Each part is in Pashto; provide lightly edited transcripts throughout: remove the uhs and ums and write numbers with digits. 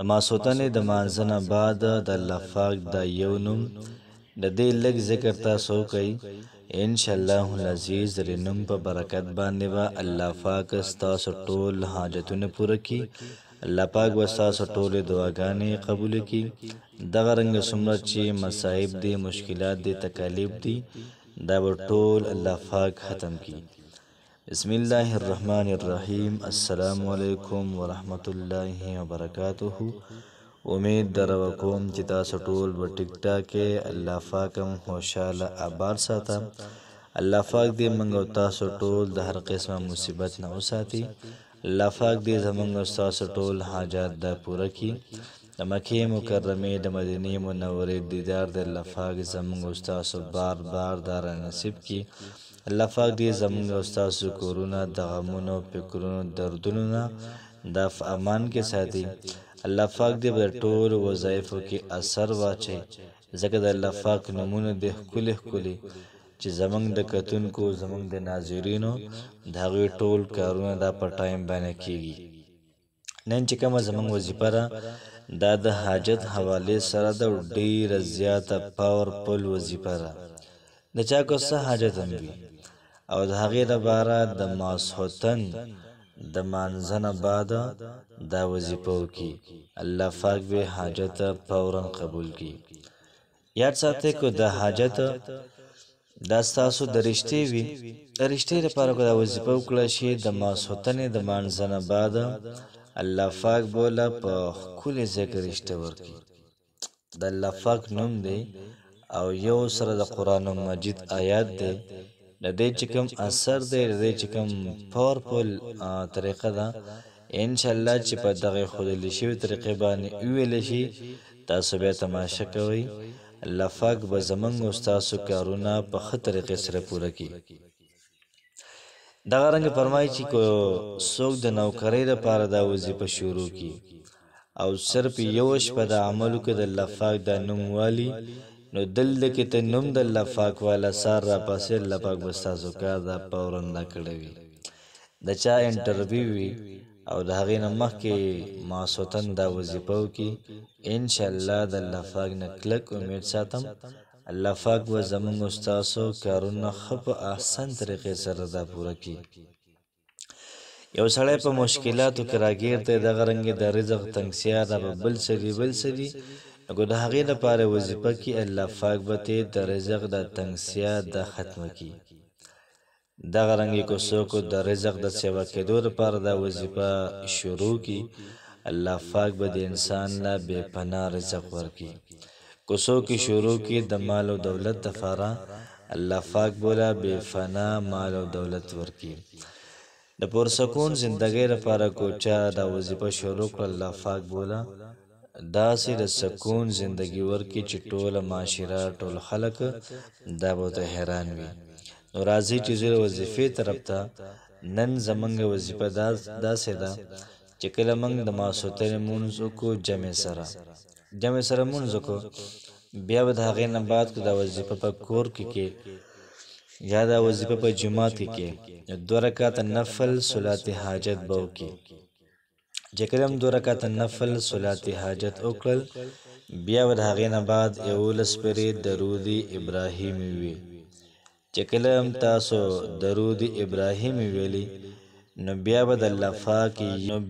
ماسوتنې د مانځه نه بعد د الله پاک دا یو نوم د دې لږ ذکر تاسو وکئ. انشاءالله العزیز د نوم په برکت باندې به الله پاک ستاسو ټول حاجتونه پوره کړي. الله پاک به ستاسو ټولې دعاګانې قبول کړي. دغه رنګه څومره چې مصائب دي، مشکلات دي، تکالیف دي، دا به ټول الله پاک ختم کړي. بسم الله الرحمن الرحیم. السلام علیکم ورحمت الله وبرکاته. امید در کوم چې تاسو ټول به ټیک ټاک الله پاک هم خوشاله آباد ساته. الله پاک دې موږ او تاسو ټول د هر قسمه مصیبت نه وساتي. الله پاک دې زموږ او تاسو ټول حاجات دا پوره کړي. د مکې مکرمې د مدینې منورې دیدار د الله پاک زموږ او تاسو بار بار دا نصیب کړي. الله پاک دې زموږ او تاسو کورونه د غمونو، فکرونو، دردونو نه د امان کې ساتي. الله پاک دې په ټول وظایفو کې اثر واچي، ځکه د الله پاک نومونه دې ښکلي ښکلي چې زموږ د کتونکو، زموږ د ناظرینو د هغوی ټول کارونه دا په ټایم باندې کېږي. نن چې کومه زموږ وظیفه ده دا د حاجت حوالې سره د ډېره زیاته پاورفل وظیفه ده. د چا کو څه حاجت هم وي او د هغې لپاره د ماسخوتن د مانځه نه بعد دا وظیفه وکړي، الله پاک به حاجت فورا قبول کړي. یاد ساتئ که د حاجت دا ستاسو د رشتې وي، د رشتې لپاره که دا وظیفه وکړه شي د ماسخوتنې د مانځه نه بعد الله پاک بوله په ښکلي ځای کې رشته ورکړي. د الله پاک نوم دی او یو سره د قرآن مجید آیات دی. د دې چې کوم اثر دی، د دې چې کوم پاورفل طریقه ده، انشاءالله چې په دغه ښودلې شوې طریقې باندې وویلی شي، تاسو بیا تماشه کوئ. الله پاک به زموږ او ستاسو کارونه په ښه طریقې سره پوره کړي. دغه رنګه فرمایي چې که څوک د نوکرۍ لپاره دا وظیفه شروع کړي او صرف یو شپه د عملو کې د الله پاک دا نوم والي، نو دلته کې ته نوم د الله پاک والا سار را پاسې الله پاک به ستاسو کار دا فورا دا کړی وي. د چا انټرویو وي او د هغې نه مخکې ماسوتن دا وظیفه وکړي، انشاءالله د الله پاک نه کلک امید ساتم الله پاک به زموږ او ستاسو کارونه ښه په احسن طریقې سره دا پوره کړي. یو سړی په مشکلاتو کې راګیر دی، دغه رنګې د رزق تنګسیا ده، به بل څه دي نو د هغې لپاره وظیفه کې الله پاک به ترې د رزق د تنګسیا دا ختمه کړي. دغه رنګې که څوک د رزق د سیوا کېدو لپاره دا وظیفه شروع کړي، الله پاک به د انسان له بې پناه رزق ورکړي. که څوک شروع کړي د مال او دولت لپاره، الله پاک بوله بې پناه مال او دولت ورکړي. د پرسکون زندګۍ لپاره که چا دا وظیفه شروع کړه، الله پاک بوله داسې د سکون زندگی ورکړي چې ټوله معاشره، ټول خلک دا به ته حیران وي. نو راځئ چې زه وظیفې طرف ته. نن زموږ وظیفه داسې ده چې کله موږ د ماسخوتن لمونځ وکړو جمع سره لمونځ وکړو، بیا به د هغې نه بعد که دا وظیفه په کور کې یا دا وظیفه په جومات کې 2 رکعاته نفل صلات حاجت به وکړي. چې کله هم 2 رکعاته نفل صلات حاجت وکړل، بیا به د هغې نه بعد 11 پرې درود ابراهیم وي. چې کله هم تاسو درود ابراهیم ویلي، نو بیا به د الله پاک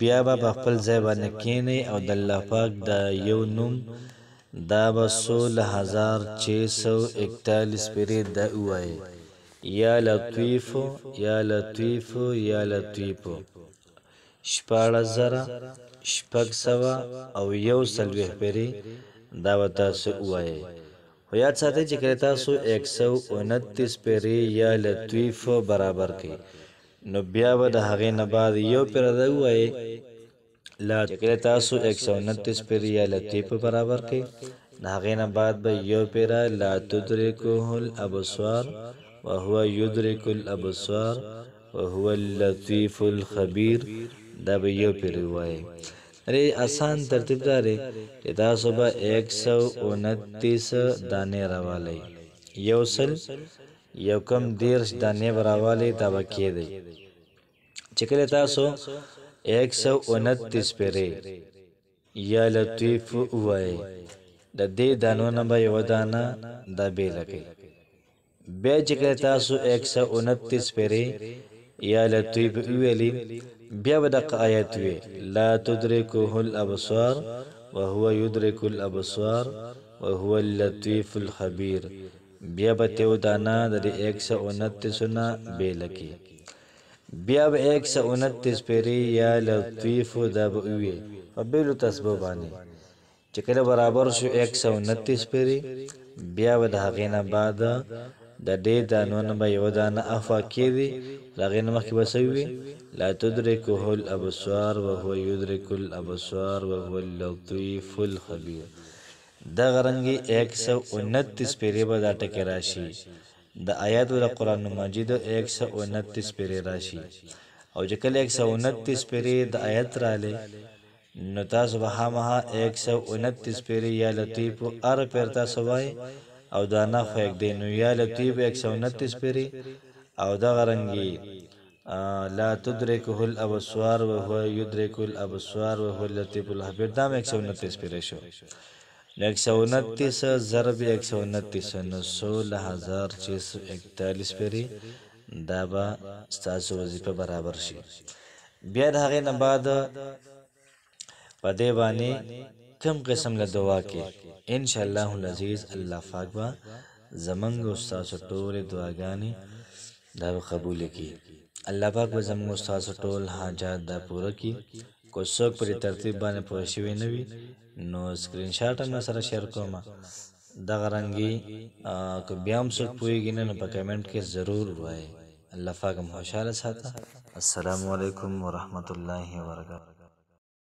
بیا به په خپل ځای باندې کښېنئ او د الله پاک دا یو نوم دا به 16641 پرې دا ووایئ: یا لطیفو یا لطیفو یا لطیفو 16641 پرې دا به تاسو ووایئ. خو یاد ساتئ چې کله تاسو 129 پرې یا لطیفو برابر کړئ، نو بیا به د هغې نه بعد یو پرې دا ووایئ. چې کله تاسو 129 پرې یا لطیفو برابر کړئ، د هغې نه بعد به یو پرې لا تدرکه الابصار وهو یدرک الابصار وهو اللطیف الخبیر، دا به یو پرې ووایئ. آسان ترتیب داره چې تاسو به 129 دانې راوالئ، یو سل یو کم 10 دانې به راوالئ، دا به کېدی. چې کله تاسو 129 پرې یا لطیف وای د دې دانو نه به یو دانه دا بیله کوي بیا چې کله تاسو 129 پیرې یا لطیف ویلي بیا به دغه آیت وي لا تدرکه الابصار وهو يدرك الابصار وهو اللطيف الخبير بیا به تیو دانا د 129 نه بیله کی بیا به 129 پیری یا لطیف دا به وي په بیلو تسبو باندې چې کله برابر شو 129 پیری بیا به د هغې نه بعد د دې دانو نه به یو دانه عفا کېږي د هغې نه مخکې به څه وي لا تدرکه الابصار وهو يدرك الابصار وهو اللطيف الخبير دغه رنګې 129 پیری به دا ټکې راشي د آیاتو د قرآن مجید 129 پیری راشي او چې کله 129 پیری د آیت رالی نو تاسو به خامخا 129 پیری یا لطیف ار پیر تاسو وای او دا نه فیک دی نو یا لطیف 129 پیری او دغه رنګې لا تدرکه الابصار وهو يدرك الابصار وهو اللطيف الخبير دا 129 پیری شو 129 ضرب 129 نو 16641 پیری دا به ستاسو وظیفه برابر شي بیا د هغې نه بعد په دې باندې کم قسم له دعا کې انشاءالله العزیز الله پاک به زمونږ او ستاسو ټولې دعاګانې دا به قبول کړي الله پاک به زمونږ او ستاسو ټول حاجات دا پوره کړي کو څوک پرې ترتیب باندې پوه شوی نه وي نو سکرین شاټ هم سره شیر کوم دغه رنګي که بیا هم څوک پوهېږي نه نو په کمنټ کې ضرور وایي الله پاک هم خوشحاله ساته السلام علیکم ورحمت الله وبرکاته